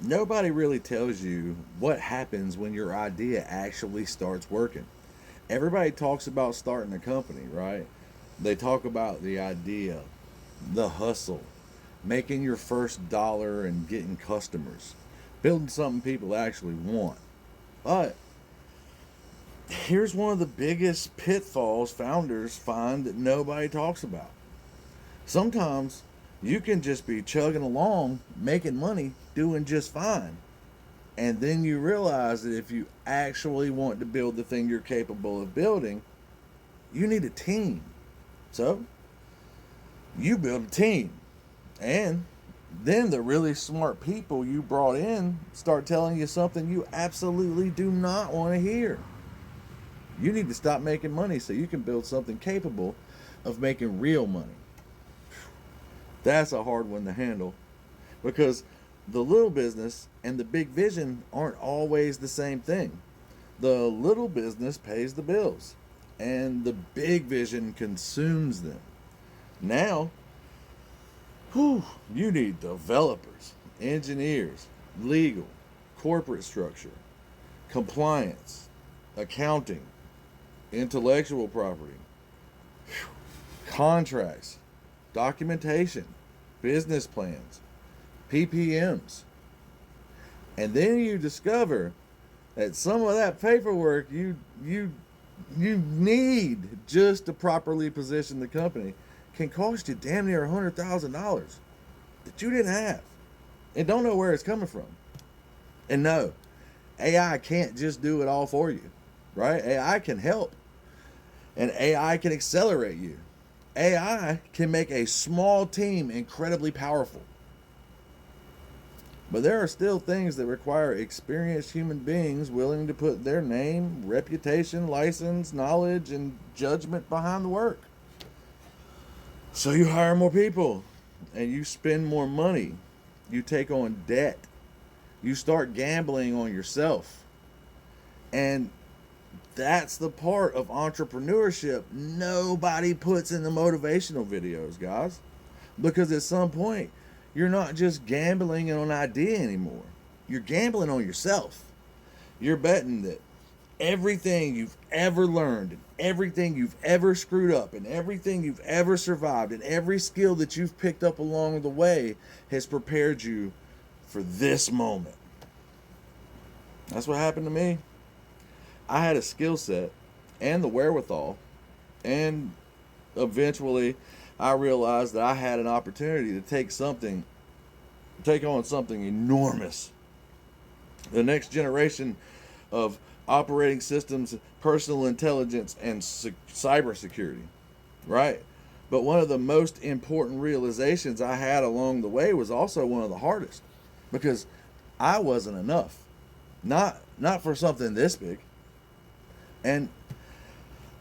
Nobody really tells you what happens when your idea actually starts working. Everybody talks about starting a company, right? They talk about the idea, the hustle, making your first dollar and getting customers, building something people actually want. But here's one of the biggest pitfalls founders find that nobody talks about. Sometimes you can just be chugging along, making money, doing just fine. And then you realize that if you actually want to build the thing you're capable of building, you need a team. So you build a team. And then the really smart people you brought in start telling you something you absolutely do not want to hear. You need to stop making money so you can build something capable of making real money. That's a hard one to handle because the little business and the big vision aren't always the same thing. The little business pays the bills, and the big vision consumes them. Now, you need developers, engineers, legal, corporate structure, compliance, accounting, intellectual property, contracts, documentation, business plans, PPMs. And then you discover that some of that paperwork you need just to properly position the company can cost you damn near $100,000 that you didn't have and don't know where it's coming from. And no, AI can't just do it all for you, right? AI can help, and AI can accelerate you. AI can make a small team incredibly powerful. But there are still things that require experienced human beings willing to put their name, reputation, license, knowledge, and judgment behind the work. So you hire more people and you spend more money. You take on debt. You start gambling on yourself. And that's the part of entrepreneurship nobody puts in the motivational videos, guys. Because at some point, you're not just gambling on an idea anymore. You're gambling on yourself. You're betting that everything you've ever learned, and everything you've ever screwed up, and everything you've ever survived, and every skill that you've picked up along the way has prepared you for this moment. That's what happened to me. I had a skill set and the wherewithal, and eventually I realized that I had an opportunity to take on something enormous. The next generation of operating systems, personal intelligence, and cybersecurity, right? But one of the most important realizations I had along the way was also one of the hardest, because I wasn't enough. Not for something this big. And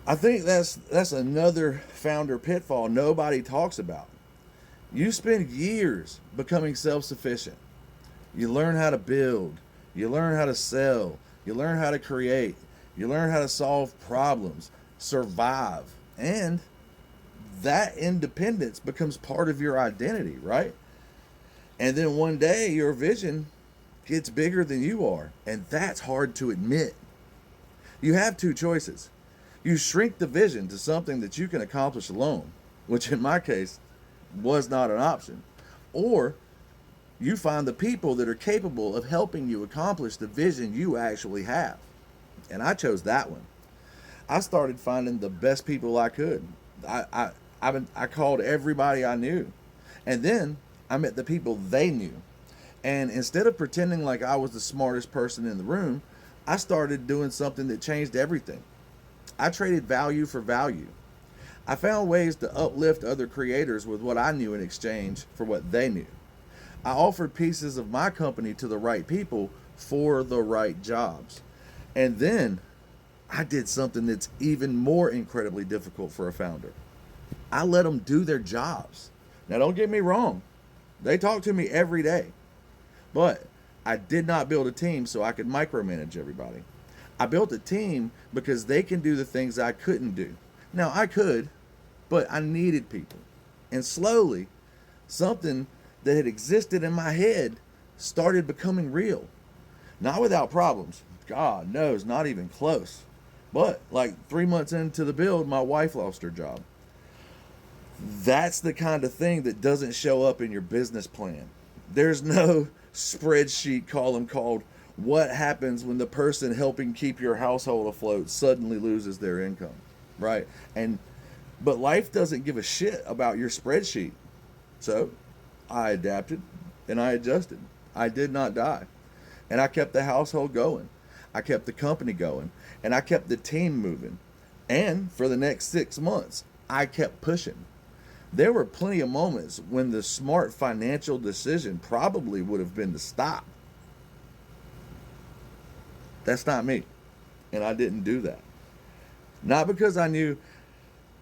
I think that's another founder pitfall nobody talks about. You spend years becoming self-sufficient. You learn how to build, you learn how to sell, you learn how to create, you learn how to solve problems, survive, and that independence becomes part of your identity, right? And then one day your vision gets bigger than you are, and that's hard to admit. You have two choices. You shrink the vision to something that you can accomplish alone, which in my case was not an option. Or you find the people that are capable of helping you accomplish the vision you actually have. And I chose that one. I started finding the best people I could. I called everybody I knew. And then I met the people they knew. And instead of pretending like I was the smartest person in the room, I started doing something that changed everything. I traded value for value. I found ways to uplift other creators with what I knew in exchange for what they knew. I offered pieces of my company to the right people for the right jobs. And then I did something that's even more incredibly difficult for a founder. I let them do their jobs. Now, don't get me wrong. They talk to me every day. But I did not build a team so I could micromanage everybody. I built a team because they can do the things I couldn't do. Now, I could, but I needed people. And slowly, something that had existed in my head started becoming real. Not without problems. God knows, not even close. But like 3 months into the build, my wife lost her job. That's the kind of thing that doesn't show up in your business plan. There's no spreadsheet column called what happens when the person helping keep your household afloat suddenly loses their income, right? But life doesn't give a shit about your spreadsheet. So I adapted and I adjusted. I did not die. And I kept the household going. I kept the company going. And I kept the team moving. And for the next 6 months, I kept pushing. There were plenty of moments when the smart financial decision probably would have been to stop. That's not me. And I didn't do that. Not because I knew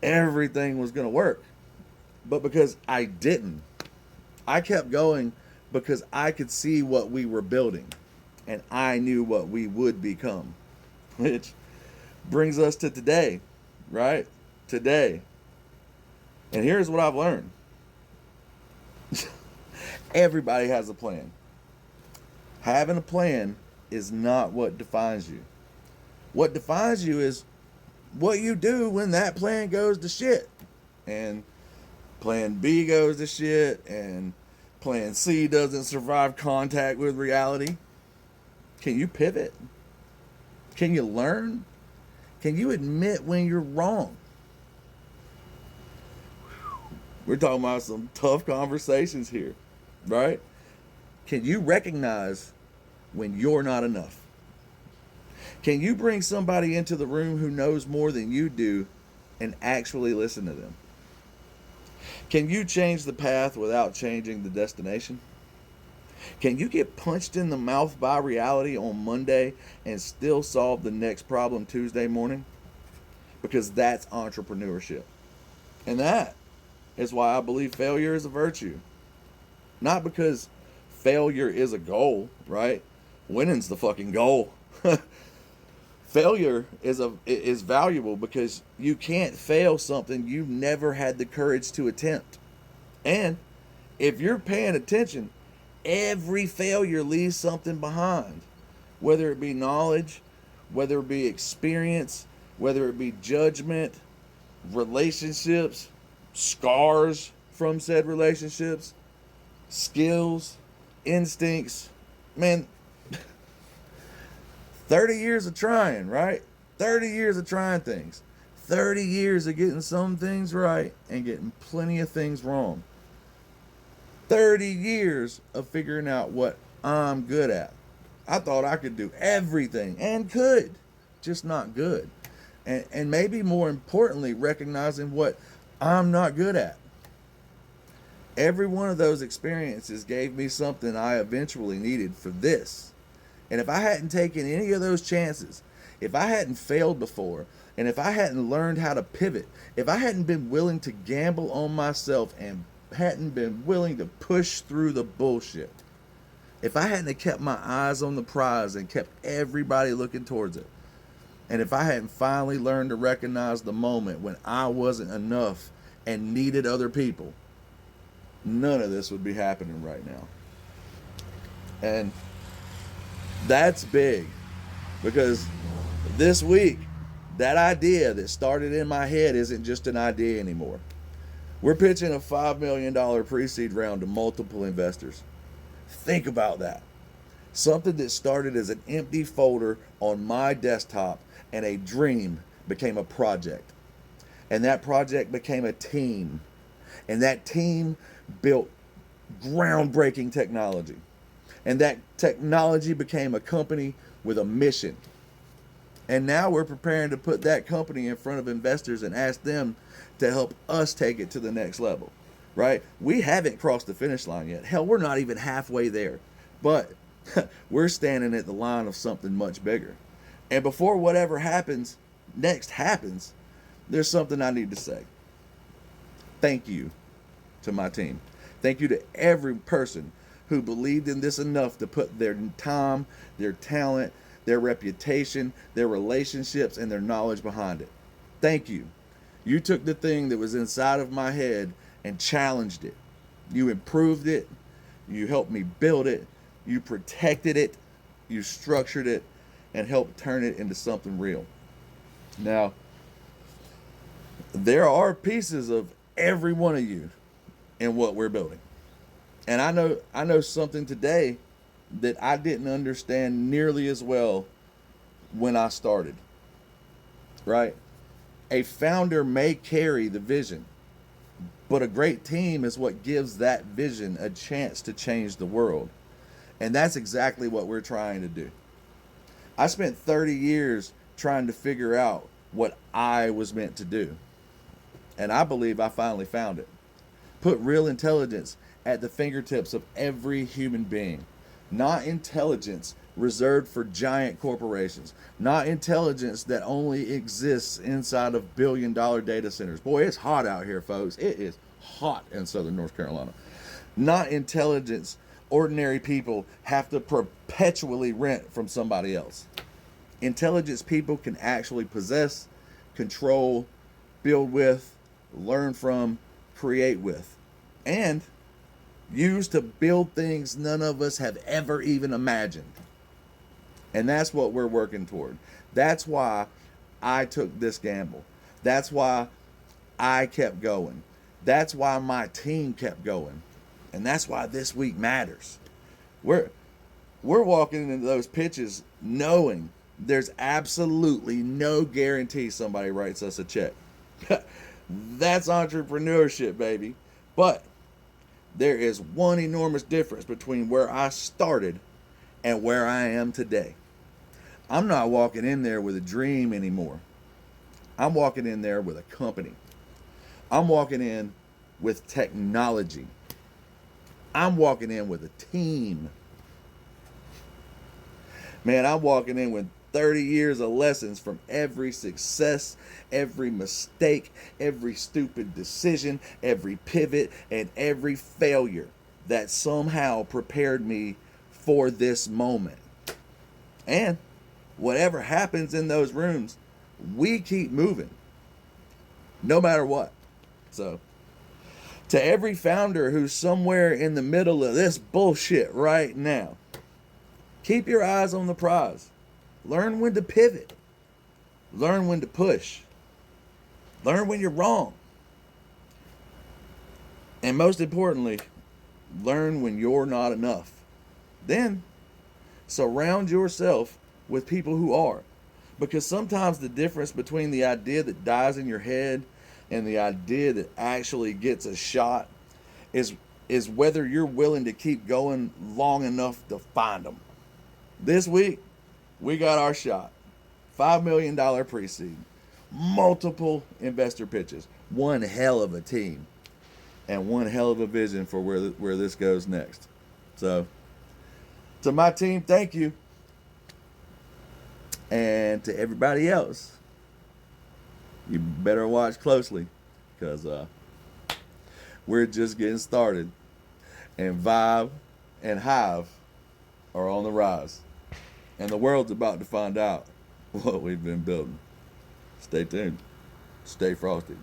everything was going to work, but because I didn't. I kept going because I could see what we were building and I knew what we would become. Which brings us to today, right? Today. And here's what I've learned. Everybody has a plan. Having a plan is not what defines you. What defines you is what you do when that plan goes to shit. And plan B goes to shit. And plan C doesn't survive contact with reality. Can you pivot? Can you learn? Can you admit when you're wrong? We're talking about some tough conversations here, right? Can you recognize when you're not enough? Can you bring somebody into the room who knows more than you do and actually listen to them? Can you change the path without changing the destination? Can you get punched in the mouth by reality on Monday and still solve the next problem Tuesday morning? Because that's entrepreneurship. And that is why I believe failure is a virtue. Not because failure is a goal, right? Winning's the fucking goal. Failure is valuable because you can't fail something you never had the courage to attempt. And if you're paying attention, every failure leaves something behind. Whether it be knowledge, whether it be experience, whether it be judgment, relationships, scars from said relationships, skills, instincts. Man, 30 years of trying, right? 30 years of trying things. 30 years of getting some things right and getting plenty of things wrong. 30 years of figuring out what I'm good at. I thought I could do everything and could, just not good. And maybe more importantly, recognizing what I'm not good at. Every one of those experiences gave me something I eventually needed for this. And if I hadn't taken any of those chances, if I hadn't failed before, and if I hadn't learned how to pivot, if I hadn't been willing to gamble on myself and hadn't been willing to push through the bullshit, if I hadn't kept my eyes on the prize and kept everybody looking towards it, and if I hadn't finally learned to recognize the moment when I wasn't enough and needed other people, none of this would be happening right now. And that's big, because this week, that idea that started in my head isn't just an idea anymore. We're pitching a $5 million pre-seed round to multiple investors. Think about that. Something that started as an empty folder on my desktop and a dream became a project. And that project became a team. And that team built groundbreaking technology. And that technology became a company with a mission. And now we're preparing to put that company in front of investors and ask them to help us take it to the next level, right? We haven't crossed the finish line yet. Hell, we're not even halfway there. But we're standing at the line of something much bigger. And before whatever happens, next happens, there's something I need to say. Thank you to my team. Thank you to every person who believed in this enough to put their time, their talent, their reputation, their relationships, and their knowledge behind it. Thank you. You took the thing that was inside of my head and challenged it. You improved it. You helped me build it. You protected it, you structured it, and helped turn it into something real. Now, there are pieces of every one of you in what we're building. And I know something today that I didn't understand nearly as well when I started. Right? A founder may carry the vision, but a great team is what gives that vision a chance to change the world. And that's exactly what we're trying to do. I spent 30 years trying to figure out what I was meant to do. And I believe I finally found it. Put real intelligence at the fingertips of every human being. Not intelligence reserved for giant corporations. Not intelligence that only exists inside of billion-dollar data centers. Boy, it's hot out here, folks. It is hot in southern North Carolina. Not intelligence ordinary people have to perpetually rent from somebody else. Intelligence people can actually possess, control, build with, learn from, create with, and use to build things none of us have ever even imagined. And that's what we're working toward. That's why I took this gamble. That's why I kept going. That's why my team kept going. And that's why this week matters. We're walking into those pitches knowing there's absolutely no guarantee somebody writes us a check. That's entrepreneurship, baby. But there is one enormous difference between where I started and where I am today. I'm not walking in there with a dream anymore. I'm walking in there with a company. I'm walking in with technology. I'm walking in with a team. Man, I'm walking in with 30 years of lessons from every success, every mistake, every stupid decision, every pivot, and every failure that somehow prepared me for this moment. And whatever happens in those rooms, we keep moving, no matter what. So, to every founder who's somewhere in the middle of this bullshit right now, keep your eyes on the prize. Learn when to pivot. Learn when to push. Learn when you're wrong. And most importantly, learn when you're not enough. Then, surround yourself with people who are. Because sometimes the difference between the idea that dies in your head and the idea that actually gets a shot is whether you're willing to keep going long enough to find them. This week, we got our shot. $5 million pre-seed. Multiple investor pitches. One hell of a team. And one hell of a vision for where this goes next. So, to my team, thank you. And to everybody else, you better watch closely, because we're just getting started. And Vibe and Hive are on the rise. And the world's about to find out what we've been building. Stay tuned. Stay frosty.